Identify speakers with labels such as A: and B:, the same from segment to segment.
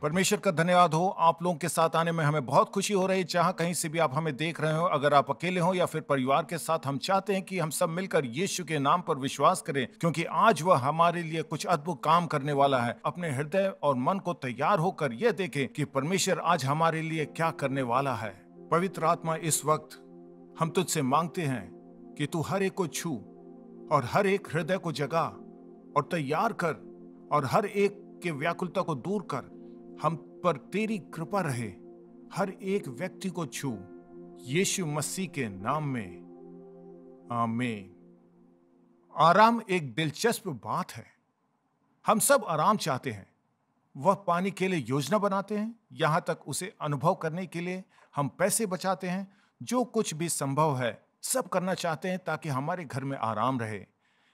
A: परमेश्वर का धन्यवाद हो। आप लोगों के साथ आने में हमें बहुत खुशी हो रही है। जहाँ कहीं से भी आप हमें देख रहे हो, अगर आप अकेले हो या फिर परिवार के साथ, हम चाहते हैं कि हम सब मिलकर यीशु के नाम पर विश्वास करें, क्योंकि आज वह हमारे लिए कुछ अद्भुत काम करने वाला है। अपने हृदय और मन को तैयार होकर यह देखें कि परमेश्वर आज हमारे लिए क्या करने वाला है। पवित्र आत्मा, इस वक्त हम तुझसे मांगते हैं कि तू हर एक को छू और हर एक हृदय को जगा और तैयार कर, और हर एक के व्याकुलता को दूर कर। हम पर तेरी कृपा रहे, हर एक व्यक्ति को छू, यीशु मसीह के नाम में, आमीन। आराम एक दिलचस्प बात है। हम सब आराम चाहते हैं। वह पाने के लिए योजना बनाते हैं, यहां तक उसे अनुभव करने के लिए हम पैसे बचाते हैं। जो कुछ भी संभव है सब करना चाहते हैं ताकि हमारे घर में आराम रहे।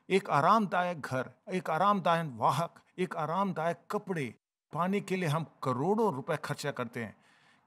A: एक आरामदायक घर, एक आरामदायक वाहक, एक आरामदायक कपड़े पाने के लिए हम करोड़ों रुपए खर्चा करते हैं।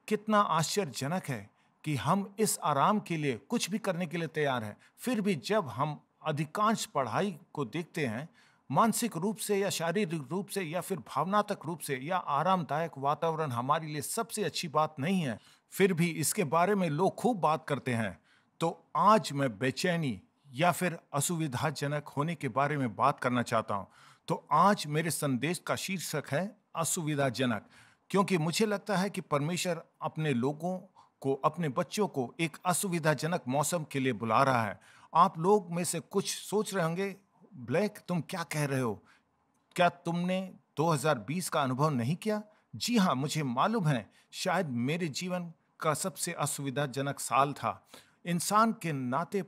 A: कितना आश्चर्यजनक है कि हम इस आराम के लिए कुछ भी करने के लिए तैयार हैं। फिर भी जब हम अधिकांश पढ़ाई को देखते हैं, मानसिक रूप से या शारीरिक रूप से या फिर भावनात्मक रूप से, या आरामदायक वातावरण हमारे लिए सबसे अच्छी बात नहीं है, फिर भी इसके बारे में लोग खूब बात करते हैं। तो आज मैं बेचैनी या फिर असुविधाजनक होने के बारे में बात करना चाहता हूं। तो आज मेरे संदेश का शीर्षक है असुविधाजनक, क्योंकि मुझे लगता है कि परमेश्वर अपने लोगों को, अपने बच्चों को एक असुविधाजनक मौसम के लिए बुला रहा है। आप लोग में से कुछ सोच रहे होंगे, ब्लैक तुम क्या कह रहे हो? क्या तुमने 2020 का अनुभव नहीं किया? जी हाँ, मुझे मालूम है, शायद मेरे जीवन का सबसे असुविधाजनक साल था। इंसान के नाते,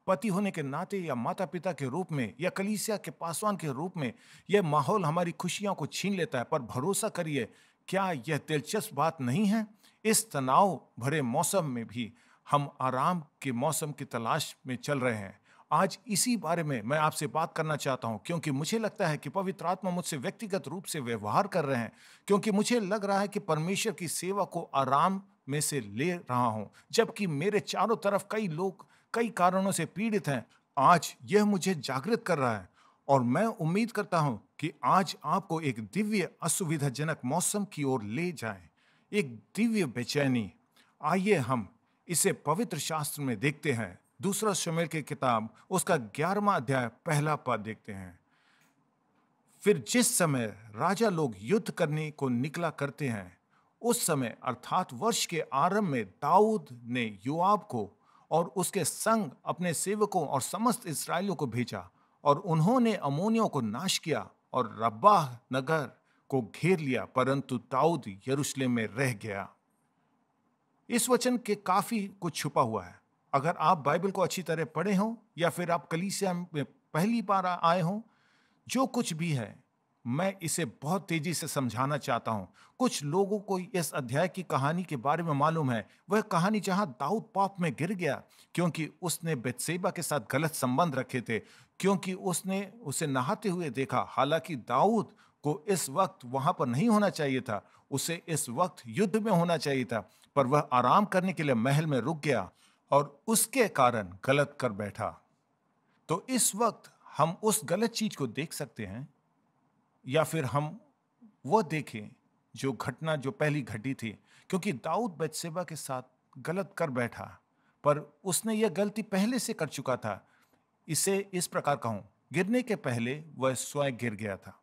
A: पति होने के नाते, या माता पिता के रूप में, या कलीसिया के पासवान के रूप में, यह माहौल हमारी खुशियों को छीन लेता है। पर भरोसा करिए, क्या यह दिलचस्प बात नहीं है? इस तनाव भरे मौसम में भी हम आराम के मौसम की तलाश में चल रहे हैं। आज इसी बारे में मैं आपसे बात करना चाहता हूं, क्योंकि मुझे लगता है कि पवित्र आत्मा मुझसे व्यक्तिगत रूप से व्यवहार कर रहे हैं, क्योंकि मुझे लग रहा है कि परमेश्वर की सेवा को आराम में से ले रहा हूं, जबकि मेरे चारों तरफ कई लोग कई कारणों से पीड़ित हैं। आज यह मुझे जागृत कर रहा है, और मैं उम्मीद करता हूं कि आज आपको एक दिव्य असुविधाजनक मौसम की ओर ले जाए, एक दिव्य बेचैनी। आइए हम इसे पवित्र शास्त्र में देखते हैं। दूसरा शमूएल की किताब, उसका 11वां अध्याय, पहला पद देखते हैं। फिर जिस समय राजा लोग युद्ध करने को निकला करते हैं, उस समय अर्थात वर्ष के आरंभ में दाऊद ने योआब को और उसके संग अपने सेवकों और समस्त इस्राएलियों को भेजा, और उन्होंने अम्मोनियों को नाश किया और रब्बाह नगर को घेर लिया, परंतु दाऊद यरूशलेम में रह गया। इस वचन के काफी कुछ छुपा हुआ है। अगर आप बाइबल को अच्छी तरह पढ़े हों, या फिर आप कलीसिया में पहली बार आए हों, जो कुछ भी है, मैं इसे बहुत तेजी से समझाना चाहता हूं। कुछ लोगों को इस अध्याय की कहानी के बारे में मालूम है। वह कहानी जहां दाऊद पाप में गिर गया क्योंकि उसने बत्शेबा के साथ गलत संबंध रखे थे, क्योंकि उसने उसे नहाते हुए देखा। हालांकि दाऊद को इस वक्त वहां पर नहीं होना चाहिए था, उसे इस वक्त युद्ध में होना चाहिए था, पर वह आराम करने के लिए महल में रुक गया और उसके कारण गलत कर बैठा। तो इस वक्त हम उस गलत चीज को देख सकते हैं, या फिर हम वो देखें जो घटना जो पहली घटी थी, क्योंकि दाऊद बत्शेबा के साथ गलत कर बैठा, पर उसने यह गलती पहले से कर चुका था। इसे इस प्रकार कहूं, गिरने के पहले वह स्वयं गिर गया था।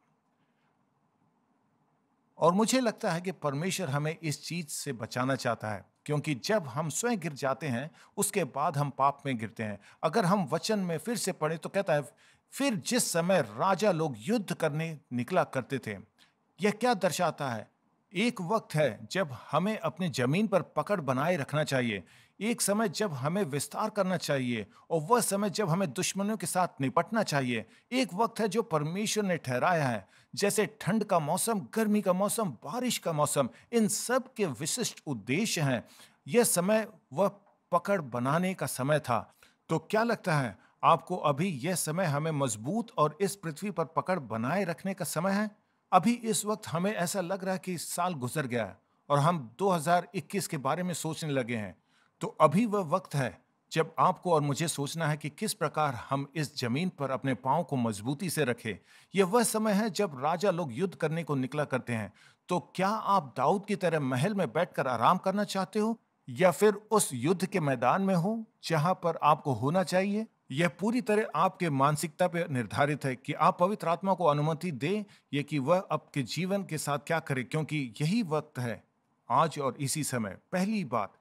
A: और मुझे लगता है कि परमेश्वर हमें इस चीज से बचाना चाहता है, क्योंकि जब हम स्वयं गिर जाते हैं, उसके बाद हम पाप में गिरते हैं। अगर हम वचन में फिर से पढ़ें तो कहता है, फिर जिस समय राजा लोग युद्ध करने निकला करते थे। यह क्या दर्शाता है? एक वक्त है जब हमें अपनी जमीन पर पकड़ बनाए रखना चाहिए, एक समय जब हमें विस्तार करना चाहिए, और वह समय जब हमें दुश्मनों के साथ निपटना चाहिए। एक वक्त है जो परमेश्वर ने ठहराया है, जैसे ठंड का मौसम, गर्मी का मौसम, बारिश का मौसम, इन सब के विशिष्ट उद्देश्य हैं। यह समय वह पकड़ बनाने का समय था। तो क्या लगता है आपको, अभी यह समय हमें मजबूत और इस पृथ्वी पर पकड़ बनाए रखने का समय है? अभी इस वक्त हमें ऐसा लग रहा है कि साल गुजर गया है और हम 2021 के बारे में सोचने लगे हैं। तो अभी वह वक्त है जब आपको और मुझे सोचना है कि किस प्रकार हम इस जमीन पर अपने पांव को मजबूती से रखें। यह वह समय है जब राजा लोग युद्ध करने को निकला करते हैं। तो क्या आप दाऊद की तरह महल में बैठकर आराम करना चाहते हो, या फिर उस युद्ध के मैदान में हो जहां पर आपको होना चाहिए? यह पूरी तरह आपके मानसिकता पर निर्धारित है कि आप पवित्र आत्मा को अनुमति दें ये कि वह आपके जीवन के साथ क्या करे, क्योंकि यही वक्त है, आज और इसी समय। पहली बात,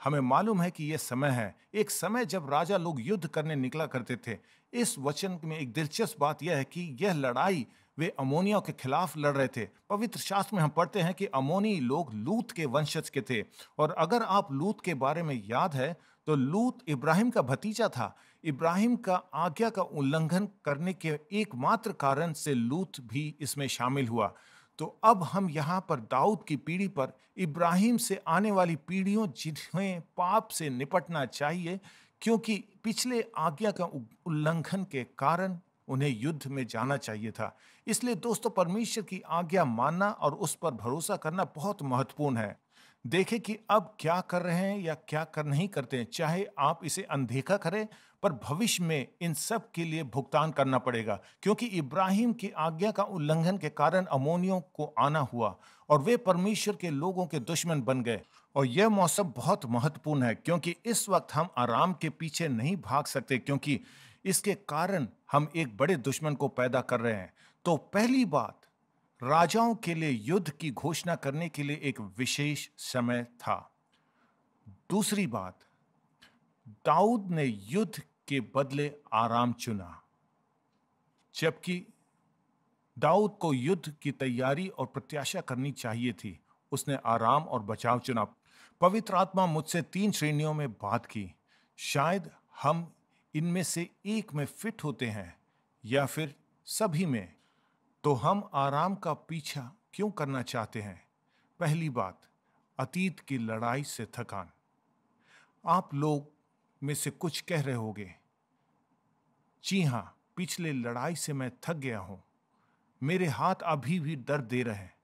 A: हमें मालूम है कि यह समय है, एक समय जब राजा लोग युद्ध करने निकला करते थे। इस वचन में एक दिलचस्प बात यह है कि यह लड़ाई वे अमोनियों के खिलाफ लड़ रहे थे। पवित्र शास्त्र में हम पढ़ते हैं कि अमोनी लोग लूत के वंशज के थे। और अगर आप लूत के बारे में याद है तो लूत इब्राहिम का भतीजा था। इब्राहिम का आज्ञा का उल्लंघन करने के एकमात्र कारण से लूत भी इसमें शामिल हुआ। तो अब हम यहाँ पर दाऊद की पीढ़ी पर इब्राहिम से आने वाली पीढ़ियों जिन्हें पाप से निपटना चाहिए, क्योंकि पिछले आज्ञा का उल्लंघन के कारण उन्हें युद्ध में जाना चाहिए था। इसलिए दोस्तों, परमेश्वर की आज्ञा मानना और उस पर भरोसा करना बहुत महत्वपूर्ण है। देखें कि अब क्या कर रहे हैं या क्या कर नहीं करते हैं, चाहे आप इसे अनदेखा करें, पर भविष्य में इन सब के लिए भुगतान करना पड़ेगा, क्योंकि इब्राहिम की आज्ञा का उल्लंघन के कारण अमोनियों को आना हुआ और वे परमेश्वर के लोगों के दुश्मन बन गए। और यह मौसम बहुत महत्वपूर्ण है, क्योंकि इस वक्त हम आराम के पीछे नहीं भाग सकते, क्योंकि इसके कारण हम एक बड़े दुश्मन को पैदा कर रहे हैं। तो पहली बात, राजाओं के लिए युद्ध की घोषणा करने के लिए एक विशेष समय था। दूसरी बात, दाऊद ने युद्ध के बदले आराम चुना, जबकि दाऊद को युद्ध की तैयारी और प्रत्याशा करनी चाहिए थी, उसने आराम और बचाव चुना। पवित्र आत्मा मुझसे 3 श्रेणियों में बात की। शायद हम इनमें से एक में फिट होते हैं या फिर सभी में। तो हम आराम का पीछा क्यों करना चाहते हैं? पहली बात, अतीत की लड़ाई से थकान। आप लोग में से कुछ कह रहे होंगे, जी हां, पिछले लड़ाई से मैं थक गया हूं, मेरे हाथ अभी भी दर्द दे रहे हैं,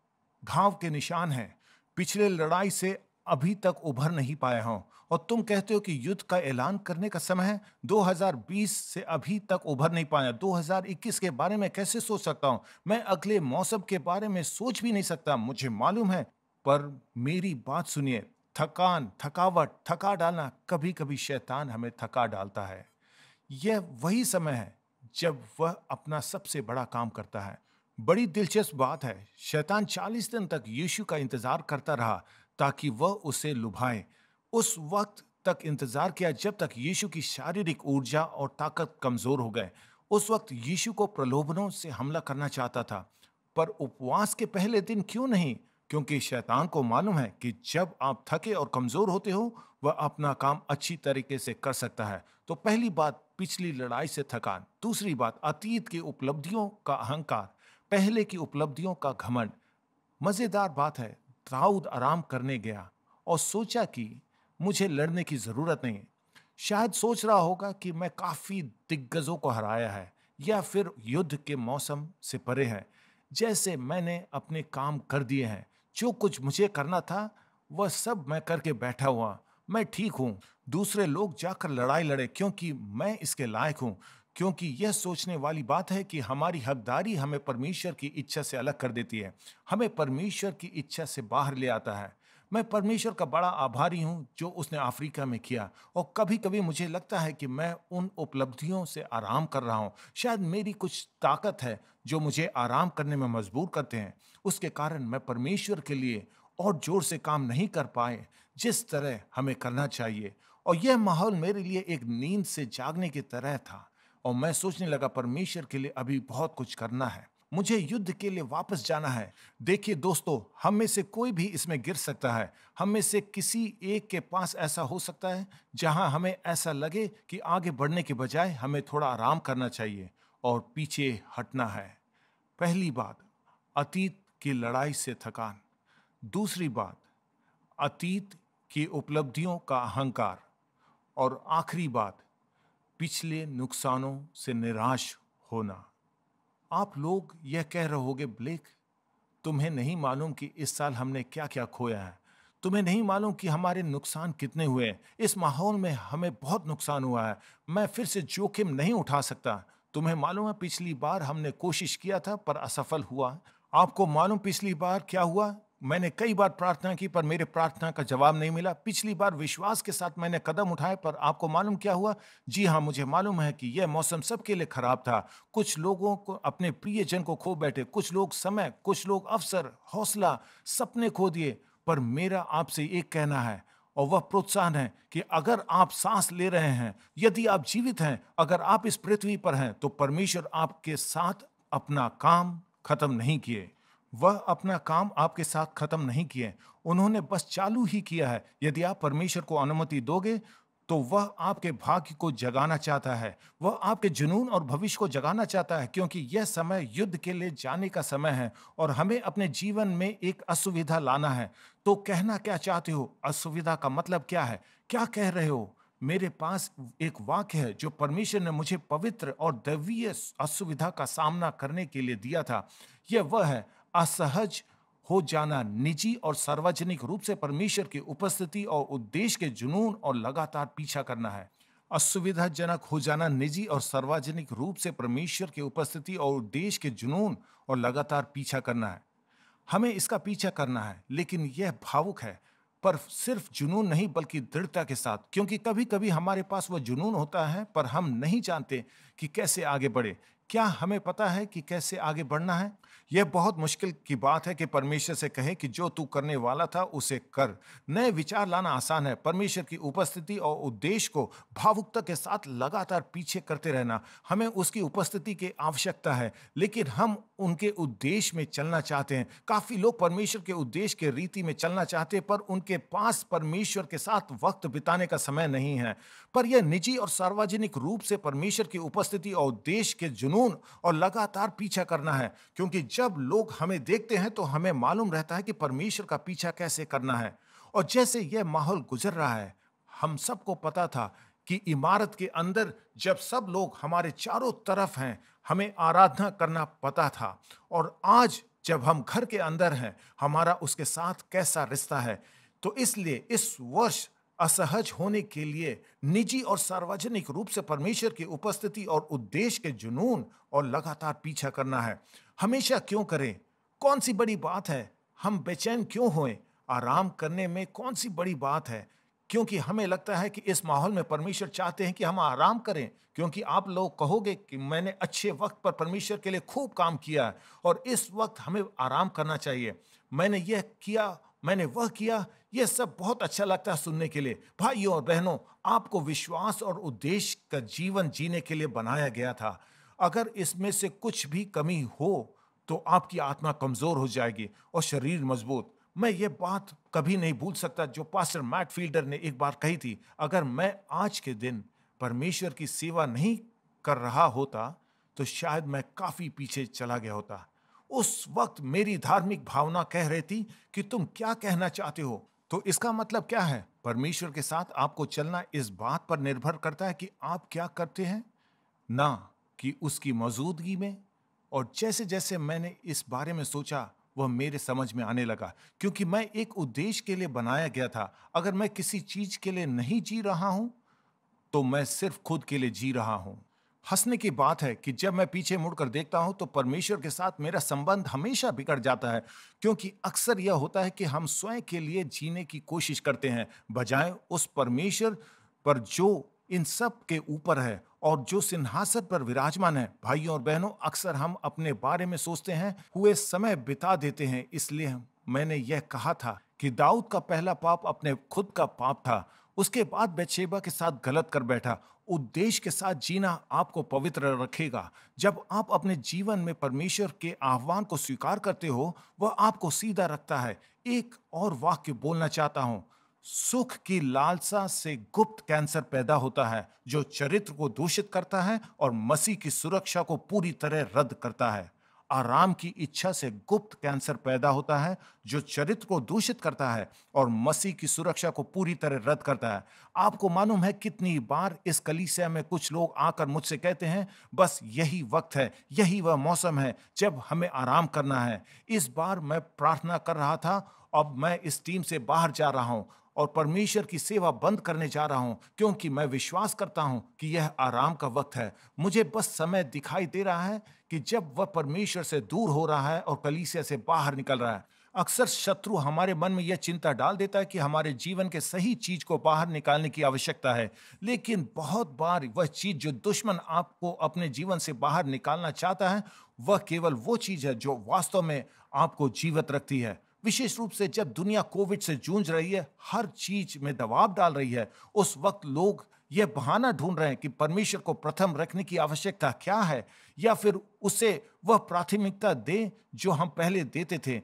A: घाव के निशान हैं, पिछले लड़ाई से अभी तक उभर नहीं पाया हूं। और तुम कहते हो कि युद्ध का ऐलान करने का समय है। 2020 से अभी तक उभर नहीं पाया, 2021 के बारे में कैसे सोच सकता हूं? मैं अगले मौसम के बारे में सोच भी नहीं सकता, मुझे मालूम है। पर मेरी बात सुनिए, थकान, थकावट, थका डालना, कभी कभी शैतान हमें थका डालता है। यह वही समय है जब वह अपना सबसे बड़ा काम करता है। बड़ी दिलचस्प बात है, शैतान 40 दिन तक यीशु का इंतजार करता रहा ताकि वह उसे लुभाए। उस वक्त तक इंतजार किया जब तक यीशु की शारीरिक ऊर्जा और ताकत कमजोर हो गए। उस वक्त यीशु को प्रलोभनों से हमला करना चाहता था, पर उपवास के पहले दिन क्यों नहीं? क्योंकि शैतान को मालूम है कि जब आप थके और कमजोर होते हो, वह अपना काम अच्छी तरीके से कर सकता है। तो पहली बात, पिछली लड़ाई से थकान। दूसरी बात, अतीत की उपलब्धियों का अहंकार, पहले की उपलब्धियों का घमंड। मजेदार बात है, दाऊद आराम करने गया और सोचा कि मुझे लड़ने की जरूरत नहीं। शायद सोच रहा होगा कि मैं काफी दिग्गजों को हराया है या फिर युद्ध के मौसम से परे है, जैसे मैंने अपने काम कर दिए हैं, जो कुछ मुझे करना था वह सब मैं करके बैठा हुआ, मैं ठीक हूं। दूसरे लोग जाकर लड़ाई लड़े क्योंकि मैं इसके लायक हूं। क्योंकि यह सोचने वाली बात है कि हमारी हकदारी हमें परमेश्वर की इच्छा से अलग कर देती है, हमें परमेश्वर की इच्छा से बाहर ले आता है। मैं परमेश्वर का बड़ा आभारी हूं जो उसने अफ्रीका में किया। और कभी कभी मुझे लगता है कि मैं उन उपलब्धियों से आराम कर रहा हूं। शायद मेरी कुछ ताकत है जो मुझे आराम करने में मजबूर करते हैं, उसके कारण मैं परमेश्वर के लिए और जोर से काम नहीं कर पाए जिस तरह हमें करना चाहिए। और यह माहौल मेरे लिए एक नींद से जागने की तरह था और मैं सोचने लगा परमेश्वर के लिए अभी बहुत कुछ करना है, मुझे युद्ध के लिए वापस जाना है। देखिए दोस्तों, हम में से कोई भी इसमें गिर सकता है। हम में से किसी एक के पास ऐसा हो सकता है जहां हमें ऐसा लगे कि आगे बढ़ने के बजाय हमें थोड़ा आराम करना चाहिए और पीछे हटना है। पहली बात, अतीत की लड़ाई से थकान। दूसरी बात, अतीत की उपलब्धियों का अहंकार। और आखिरी बात, पिछले नुकसानों से निराश होना। आप लोग यह कह रहे होगे, ब्लेक, तुम्हें नहीं मालूम कि इस साल हमने क्या क्या खोया है, तुम्हें नहीं मालूम कि हमारे नुकसान कितने हुए हैं, इस माहौल में हमें बहुत नुकसान हुआ है, मैं फिर से जोखिम नहीं उठा सकता। तुम्हें मालूम है पिछली बार हमने कोशिश किया था पर असफल हुआ। आपको मालूम पिछली बार क्या हुआ? मैंने कई बार प्रार्थना की पर मेरे प्रार्थना का जवाब नहीं मिला। पिछली बार विश्वास के साथ मैंने कदम उठाए पर आपको मालूम क्या हुआ? जी हाँ, मुझे मालूम है कि यह मौसम सबके लिए खराब था। कुछ लोगों को अपने प्रियजन को खो बैठे, कुछ लोग समय, कुछ लोग अवसर, हौसला, सपने खो दिए। पर मेरा आपसे एक कहना है और वह प्रोत्साहन है कि अगर आप सांस ले रहे हैं, यदि आप जीवित हैं, अगर आप इस पृथ्वी पर हैं, तो परमेश्वर आपके साथ अपना काम खत्म नहीं किए। वह अपना काम आपके साथ खत्म नहीं किए, उन्होंने बस चालू ही किया है। यदि आप परमेश्वर को अनुमति दोगे, तो वह आपके भाग्य को जगाना चाहता है। वह आपके जुनून और भविष्य को जगाना चाहता है, क्योंकि यह समय युद्ध के लिए जाने का समय है और हमें अपने जीवन में एक असुविधा लाना है। तो कहना क्या चाहते हो? असुविधा का मतलब क्या है? क्या कह रहे हो? मेरे पास एक वाक्य है जो परमेश्वर ने मुझे पवित्र और दैवीय असुविधा का सामना करने के लिए दिया था। यह वह है, असहज हो जाना, निजी और सार्वजनिक रूप से परमेश्वर की उपस्थिति और उद्देश्य के जुनून और लगातार पीछा करना है। असुविधाजनक हो जाना, निजी और सार्वजनिक रूप से परमेश्वर की उपस्थिति और उद्देश्य के जुनून और लगातार पीछा करना है। हमें इसका पीछा करना है, लेकिन यह भावुक है, पर सिर्फ जुनून नहीं बल्कि दृढ़ता के साथ, क्योंकि कभी कभी हमारे पास वह जुनून होता है पर हम नहीं जानते कि कैसे आगे बढ़े। क्या हमें पता है कि कैसे आगे बढ़ना है? यह बहुत मुश्किल की बात है कि परमेश्वर से कहे कि जो तू करने वाला था उसे कर। नए विचार लाना आसान है, परमेश्वर की उपस्थिति और उद्देश्य को भावुकता के साथ लगातार पीछे करते रहना। हमें उसकी उपस्थिति की आवश्यकता है, लेकिन हम उनके उद्देश्य में चलना चाहते हैं। काफी लोग परमेश्वर के उद्देश्य के रीति में चलना चाहते हैं, पर उनके पास परमेश्वर के साथ वक्त बिताने का समय नहीं है। पर यह निजी और सार्वजनिक रूप से परमेश्वर की उपस्थिति और उद्देश्य के जुनून और लगातार पीछा करना है, क्योंकि जब लोग हमें देखते हैं तो हमें मालूम रहता है कि परमेश्वर का पीछा कैसे करना है। और जैसे यह माहौल गुजर रहा है, हम सबको पता था कि इमारत के अंदर जब सब लोग हमारे चारों तरफ हैं, हमें आराधना करना पता था। और आज जब हम घर के अंदर हैं, हमारा उसके साथ कैसा रिश्ता है। तो इसलिए इस वर्ष असहज होने के लिए निजी और सार्वजनिक रूप से परमेश्वर की उपस्थिति और उद्देश्य के जुनून और लगातार पीछा करना है। हमेशा क्यों करें? कौन सी बड़ी बात है? हम बेचैन क्यों होएं? आराम करने में कौन सी बड़ी बात है? क्योंकि हमें लगता है कि इस माहौल में परमेश्वर चाहते हैं कि हम आराम करें, क्योंकि आप लोग कहोगे कि मैंने अच्छे वक्त पर परमेश्वर के लिए खूब काम किया है और इस वक्त हमें आराम करना चाहिए। मैंने यह किया, मैंने वह किया, यह सब बहुत अच्छा लगता है सुनने के लिए। भाइयों और बहनों, आपको विश्वास और उद्देश्य का जीवन जीने के लिए बनाया गया था। अगर इसमें से कुछ भी कमी हो तो आपकी आत्मा कमजोर हो जाएगी और शरीर मजबूत। मैं ये बात कभी नहीं भूल सकता जो पास्टर मैट फील्डर ने एक बार कही थी, अगर मैं आज के दिन परमेश्वर की सेवा नहीं कर रहा होता तो शायद मैं काफी पीछे चला गया होता। उस वक्त मेरी धार्मिक भावना कह रही थी कि तुम क्या कहना चाहते हो। तो इसका मतलब क्या है? परमेश्वर के साथ आपको चलना इस बात पर निर्भर करता है कि आप क्या करते हैं, ना कि उसकी मौजूदगी में। और जैसे जैसे मैंने इस बारे में सोचा, वह मेरे समझ में आने लगा, क्योंकि मैं एक उद्देश्य के लिए बनाया गया था। अगर मैं किसी चीज के लिए नहीं जी रहा हूं तो मैं सिर्फ खुद के लिए जी रहा हूं। हंसने की बात है कि जब मैं पीछे मुड़कर देखता हूं तो परमेश्वर के साथ मेरा संबंध हमेशा बिगड़ जाता है, क्योंकि अक्सर यह होता है कि हम स्वयं के लिए जीने की कोशिश करते हैं बजाय उस परमेश्वर पर जो इन सब के ऊपर है और जो सिंहासन पर विराजमान है। भाइयों और बहनों, अक्सर हम अपने बारे में सोचते हैं, हुए समय बिता देते हैं। इसलिए मैंने यह कहा था कि दाऊद का पहला पाप अपने खुद का पाप था। उसके बाद बतशेबा के साथ गलत कर बैठा। उद्देश्य के साथ जीना आपको पवित्र रखेगा। जब आप अपने जीवन में परमेश्वर के आह्वान को स्वीकार करते हो, वह आपको सीधा रखता है। एक और वाक्य बोलना चाहता हूं, सुख की लालसा से गुप्त कैंसर पैदा होता है जो चरित्र को दूषित करता है और मसीह की सुरक्षा को पूरी तरह रद्द करता है। आराम की इच्छा से गुप्त कैंसर पैदा होता है जो चरित्र को दूषित करता है और मसीह की सुरक्षा को पूरी तरह रद्द करता है। आपको मालूम है कितनी बार इस कलीसिया में कुछ लोग आकर मुझसे कहते हैं, बस यही वक्त है, यही वह मौसम है जब हमें आराम करना है। इस बार मैं प्रार्थना कर रहा था, अब मैं इस टीम से बाहर जा रहा हूं। और परमेश्वर की सेवा बंद करने जा रहा हूं, क्योंकि मैं विश्वास करता हूं कि यह आराम का वक्त है। मुझे बस समय दिखाई दे रहा है कि जब वह परमेश्वर से दूर हो रहा है और कलीसिया से बाहर निकल रहा है। अक्सर शत्रु हमारे मन में यह चिंता डाल देता है कि हमारे जीवन के सही चीज को बाहर निकालने की आवश्यकता है, लेकिन बहुत बार वह चीज जो दुश्मन आपको अपने जीवन से बाहर निकालना चाहता है, वह केवल वो चीज है जो वास्तव में आपको जीवित रखती है। विशेष रूप से जब दुनिया कोविड से जूझ रही है, हर चीज में दबाव डाल रही है, उस वक्त लोग यह बहाना ढूंढ रहे हैं कि परमेश्वर को प्रथम रखने की आवश्यकता क्या है, या फिर उसे वह प्राथमिकता दें जो हम पहले देते थे,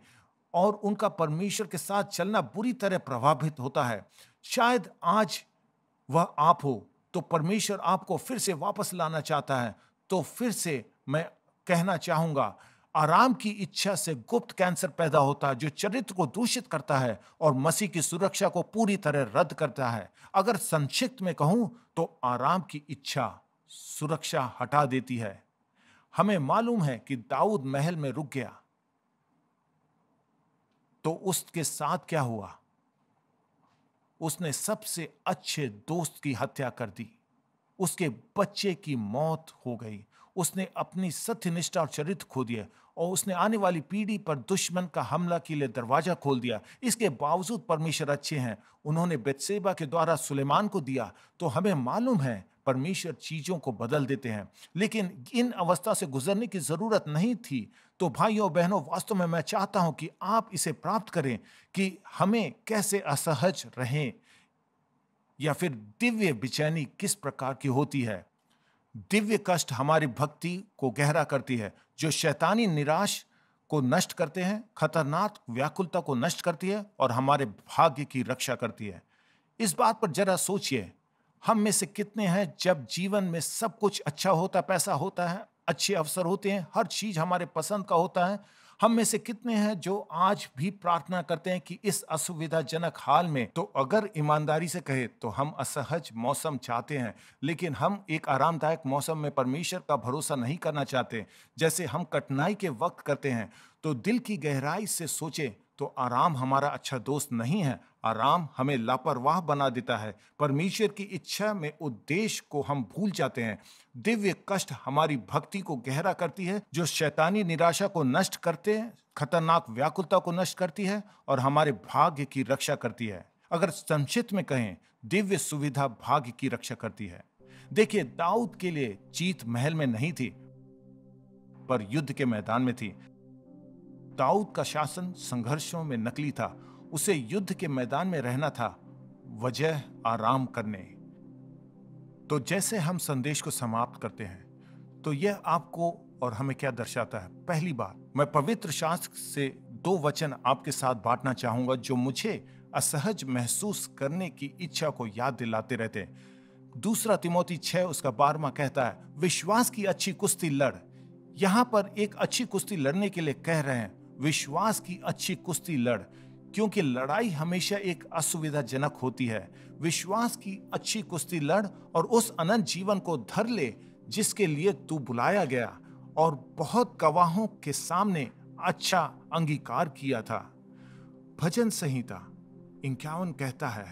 A: और उनका परमेश्वर के साथ चलना बुरी तरह प्रभावित होता है। शायद आज वह आप हो तो परमेश्वर आपको फिर से वापस लाना चाहता है। तो फिर से मैं कहना चाहूंगा, आराम की इच्छा से गुप्त कैंसर पैदा होता है जो चरित्र को दूषित करता है और मसीह की सुरक्षा को पूरी तरह रद्द करता है। अगर संक्षिप्त में कहूं तो आराम की इच्छा सुरक्षा हटा देती है। हमें मालूम है कि दाऊद महल में रुक गया तो उसके साथ क्या हुआ? उसने सबसे अच्छे दोस्त की हत्या कर दी, उसके बच्चे की मौत हो गई, उसने अपनी सत्यनिष्ठा और चरित्र खो दिया, और उसने आने वाली पीढ़ी पर दुश्मन का हमला के लिए दरवाजा खोल दिया। इसके बावजूद परमेश्वर अच्छे हैं, उन्होंने बेतशेबा के द्वारा सुलेमान को दिया। तो हमें मालूम है परमेश्वर चीजों को बदल देते हैं, लेकिन इन अवस्था से गुजरने की जरूरत नहीं थी। तो भाइयों और बहनों, वास्तव में मैं चाहता हूं कि आप इसे प्राप्त करें कि हमें कैसे असहज रहें, या फिर दिव्य बेचैनी किस प्रकार की होती है। दिव्य कष्ट हमारी भक्ति को गहरा करती है, जो शैतानी निराश को नष्ट करते हैं, खतरनाक व्याकुलता को नष्ट करती है और हमारे भाग्य की रक्षा करती है। इस बात पर जरा सोचिए, हम में से कितने हैं जब जीवन में सब कुछ अच्छा होता, पैसा होता है, अच्छे अवसर होते हैं, हर चीज हमारे पसंद का होता है, हम में से कितने हैं जो आज भी प्रार्थना करते हैं कि इस असुविधाजनक हाल में, तो अगर ईमानदारी से कहे तो हम असहज मौसम चाहते हैं, लेकिन हम एक आरामदायक मौसम में परमेश्वर का भरोसा नहीं करना चाहते जैसे हम कठिनाई के वक्त करते हैं। तो दिल की गहराई से सोचे तो आराम हमारा अच्छा दोस्त नहीं है। आराम हमें लापरवाह बना देता है। परमेश्वर की इच्छा में उद्देश्य को हम भूल जाते हैं। दिव्य कष्ट हमारी भक्ति को गहरा करती है, जो शैतानी निराशा को नष्ट करते हैं, खतरनाक व्याकुलता को नष्ट करती है और हमारे भाग्य की रक्षा करती है। अगर संक्षिप्त में कहें, दिव्य सुविधा भाग्य की रक्षा करती है। देखिए, दाऊद के लिए जीत महल में नहीं थी, पर युद्ध के मैदान में थी। दाऊद का शासन संघर्षों में नकली था, उसे युद्ध के मैदान में रहना था, वजह आराम करने। तो जैसे हम संदेश को समाप्त करते हैं, तो यह आपको और हमें क्या दर्शाता है? पहली बात, मैं पवित्र शास्त्र से 2 वचन आपके साथ बांटना चाहूंगा जो मुझे असहज महसूस करने की इच्छा को याद दिलाते रहते हैं। 2 तिमोथी 6 उसका 12वां कहता है, विश्वास की अच्छी कुश्ती लड़। यहां पर एक अच्छी कुश्ती लड़ने के लिए कह रहे हैं, विश्वास की अच्छी कुश्ती लड़, क्योंकि लड़ाई हमेशा एक असुविधाजनक होती है। विश्वास की अच्छी कुश्ती लड़ और उस अनंत जीवन को धर ले जिसके लिए तू बुलाया गया और बहुत गवाहों के सामने अच्छा अंगीकार किया था। भजन संहिता 51 कहता है,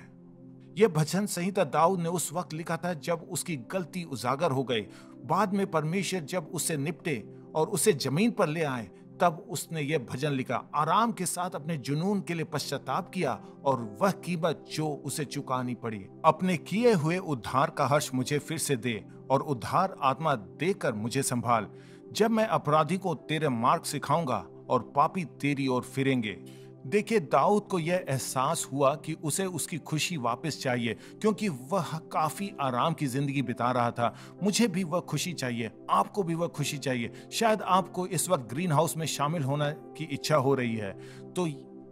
A: यह भजन संहिता दाऊद ने उस वक्त लिखा था जब उसकी गलती उजागर हो गई। बाद में परमेश्वर जब उसे निपटे और उसे जमीन पर ले आए, तब उसने यह भजन लिखा। आराम के साथ अपने जुनून के लिए पश्चाताप किया और वह कीमत जो उसे चुकानी पड़ी। अपने किए हुए उद्धार का हर्ष मुझे फिर से दे और उद्धार आत्मा देकर मुझे संभाल। जब मैं अपराधी को तेरे मार्ग सिखाऊंगा और पापी तेरी ओर फिरेंगे। देखिए, दाऊद को यह एहसास हुआ कि उसे उसकी खुशी वापस चाहिए, क्योंकि वह काफी आराम की जिंदगी बिता रहा था। मुझे भी वह खुशी चाहिए, आपको भी वह खुशी चाहिए। शायद आपको इस वक्त ग्रीन हाउस में शामिल होने की इच्छा हो रही है, तो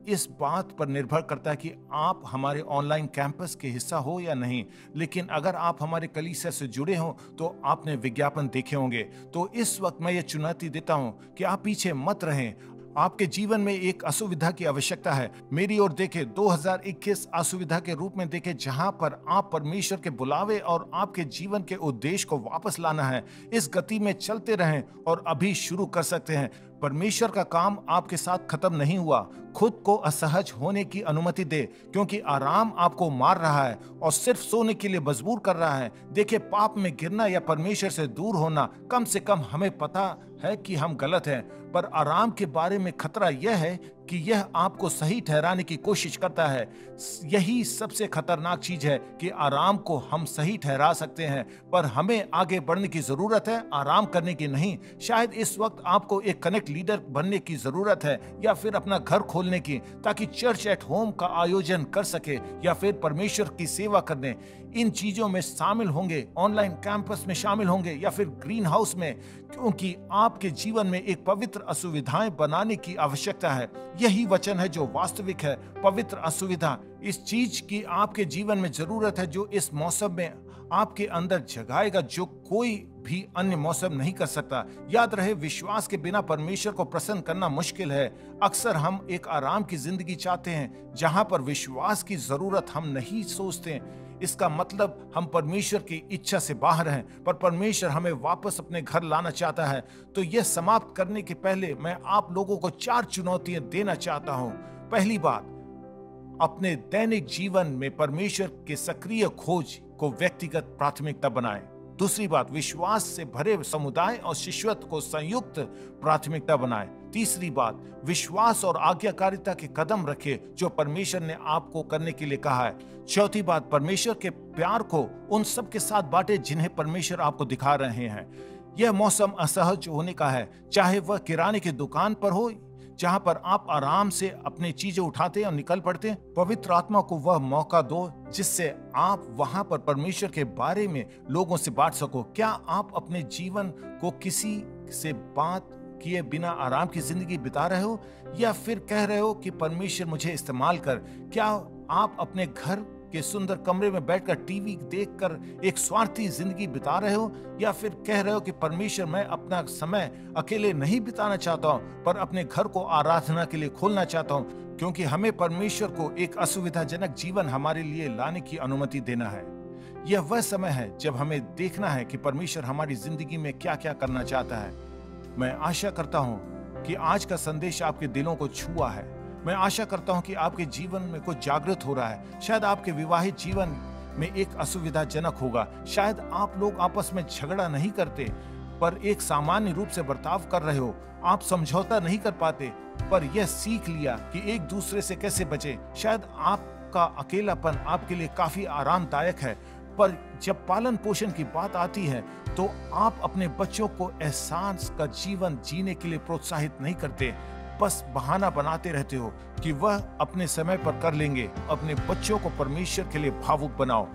A: इस बात पर निर्भर करता है कि आप हमारे ऑनलाइन कैंपस के हिस्सा हो या नहीं। लेकिन अगर आप हमारे कलीसिया से जुड़े हो तो आपने विज्ञापन देखे होंगे। तो इस वक्त मैं ये चुनौती देता हूं कि आप पीछे मत रहें। आपके जीवन में एक असुविधा की आवश्यकता है, मेरी ओर देखें। 2021 असुविधा के रूप में देखें, जहां पर आप परमेश्वर के बुलावे और आपके जीवन के उद्देश्य को वापस लाना है। इस गति में चलते रहें और अभी शुरू कर सकते हैं। परमेश्वर का काम आपके साथ खत्म नहीं हुआ। खुद को असहज होने की अनुमति दे, क्योंकि आराम आपको मार रहा है और सिर्फ सोने के लिए मजबूर कर रहा है। देखिए, पाप में गिरना या परमेश्वर से दूर होना, कम से कम हमें पता है कि हम गलत हैं, पर आराम के बारे में खतरा यह है कि यह आपको सही ठहराने की कोशिश करता है। यही सबसे खतरनाक चीज है कि आराम को हम सही ठहरा सकते हैं, पर हमें आगे बढ़ने की जरूरत है, आराम करने की नहीं। शायद इस वक्त आपको एक कनेक्ट लीडर बनने की जरूरत है, या फिर अपना घर खोलने की, ताकि चर्च एट होम का आयोजन कर सके, या फिर परमेश्वर की सेवा करने। इन चीजों में शामिल होंगे, ऑनलाइन कैंपस में शामिल होंगे, या फिर ग्रीन हाउस में, क्योंकि आपके जीवन में एक पवित्र असुविधाएं बनाने की आवश्यकता है। यही वचन है जो वास्तविक है, पवित्र असुविधा। इस चीज की आपके जीवन में जरूरत है, जो इस मौसम में आपके अंदर जगाएगा, जो कोई भी अन्य मौसम नहीं कर सकता। याद रहे, विश्वास के बिना परमेश्वर को प्रसन्न करना मुश्किल है। अक्सर हम एक आराम की जिंदगी चाहते हैं, जहां पर विश्वास की जरूरत हम नहीं सोचते। इसका मतलब हम परमेश्वर की इच्छा से बाहर हैं, पर परमेश्वर हमें वापस अपने घर लाना चाहता है। तो यह समाप्त करने के पहले मैं आप लोगों को 4 चुनौतियां देना चाहता हूं। पहली बात, अपने दैनिक जीवन में परमेश्वर के सक्रिय खोज को व्यक्तिगत प्राथमिकता बनाएं। दूसरी बात, विश्वास से भरे समुदाय और शिष्यत्व को संयुक्त प्राथमिकता बनाएं। तीसरी बात, विश्वास और आज्ञाकारिता के कदम रखें जो परमेश्वर ने आपको करने के लिए कहा है। चौथी बात, परमेश्वर के प्यार को उन सब के साथ बांटे जिन्हें परमेश्वर आपको दिखा रहे हैं। यह मौसम असहज होने का है, चाहे वह किराने की दुकान पर हो, जहां पर आप आराम से अपनी चीजें उठाते और निकल पड़ते। पवित्र आत्मा को वह मौका दो जिससे आप वहां पर परमेश्वर के बारे में लोगों से बांट सको। क्या आप अपने जीवन को किसी से बात किए बिना आराम की जिंदगी बिता रहे हो, या फिर कह रहे हो कि परमेश्वर मुझे इस्तेमाल कर? क्या आप अपने घर के सुंदर कमरे में बैठकर टीवी देखकर एक स्वार्थी जिंदगी बिता रहे हो, या फिर कह रहे हो कि परमेश्वर, मैं अपना समय अकेले नहीं बिताना चाहता हूं, पर अपने घर को आराधना के लिए खोलना चाहता हूं, क्योंकि हमें परमेश्वर को एक असुविधाजनक जीवन हमारे लिए लाने की अनुमति देना है। यह वह समय है जब हमें देखना है कि परमेश्वर हमारी जिंदगी में क्या क्या करना चाहता है। मैं आशा करता हूं कि आज का संदेश आपके दिलों को छुआ है। मैं आशा करता हूं कि आपके जीवन में कुछ जागृत हो रहा है। शायद आपके विवाहित जीवन में एक असुविधाजनक होगा। शायद आप लोग आपस में झगड़ा नहीं करते, पर एक सामान्य रूप से बर्ताव कर रहे हो। आप समझौता नहीं कर पाते, पर यह सीख लिया कि एक दूसरे से कैसे बचे। शायद आपका अकेलापन आपके लिए काफी आरामदायक है, पर जब पालन पोषण की बात आती है तो आप अपने बच्चों को एहसास का जीवन जीने के लिए प्रोत्साहित नहीं करते। बस बहाना बनाते रहते हो कि वह अपने समय पर कर लेंगे। अपने बच्चों को परमेश्वर के लिए भावुक बनाओ।